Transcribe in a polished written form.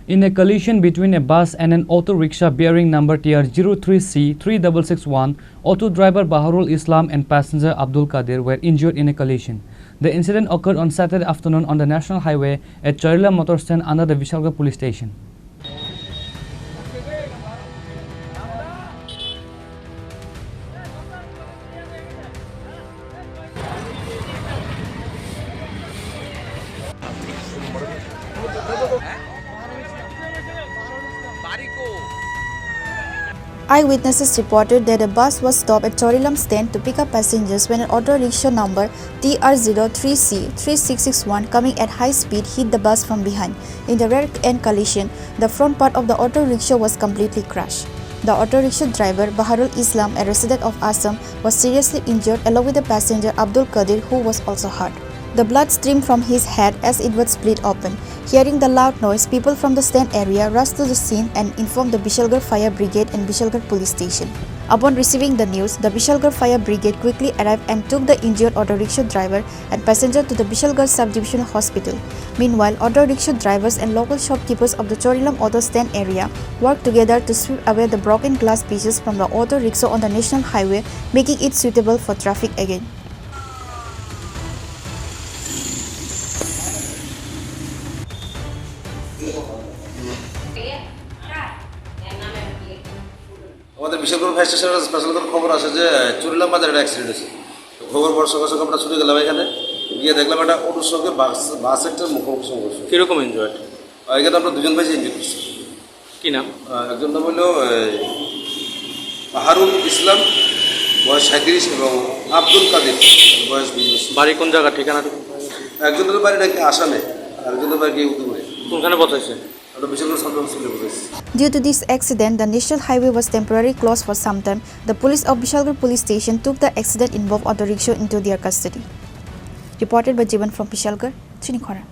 in a collision between a bus and an auto rickshaw bearing number TR03C-3661. Auto driver Baharul Islam and passenger Abdul Qadir were injured in a collision. The incident occurred on Saturday afternoon on the national highway at Charilam Motor Stand under the Bishalgarh police station. Eyewitnesses reported that a bus was stopped at Charilam stand to pick up passengers when an auto rickshaw number TR03C-3661 coming at high speed hit the bus from behind. In the rear-end collision, the front part of the auto rickshaw was completely crushed. The auto rickshaw driver, Baharul Islam, a resident of Assam, was seriously injured along with the passenger Abdul Qadir, who was also hurt. The blood streamed from his head as it was split open. Hearing the loud noise, people from the stand area rushed to the scene and informed the Bishalgarh Fire Brigade and Bishalgarh Police Station. Upon receiving the news, the Bishalgarh Fire Brigade quickly arrived and took the injured auto rickshaw driver and passenger to the Bishalgarh Sub-Divisional Hospital. Meanwhile, auto rickshaw drivers and local shopkeepers of the Charilam Auto Stand area worked together to sweep away the broken glass pieces from the auto rickshaw on the national highway, making it suitable for traffic again. আমাদের Bishalgarh fire স্টেশনের special খবর আসে যে চুরিলাম বাজারে একটা accident হয়েছে। খবর পর সঙ্গে সঙ্গে আমরা ছুটে গেলাম এখানে, গিয়ে দেখলাম একটা অটোর সঙ্গে বাস একটা মুখোমুখি সংঘর্ষ। কীরকম ইনজয়েড? এখানে আমরা দুজন ভাই ইনজয় করছি। কী নাম? একজন নাম হলো বাহারুল ইসলাম, বয়স 37, এবং আব্দুল কাদির, বয়স 20। বাড়ি কোন জায়গা, ঠিকানাটা? একজনের বাড়ি নাকি আসামে, আরেকজনের বাড়ি গিয়ে উত্তরে। কোনখানে বসাইছে? Due to this accident, the national highway was temporarily closed for some time. The police of Bishalgarh police station took the accident-involved auto rickshaw into their custody. Reported by Jivan from Bishalgarh, Chini, Khorang.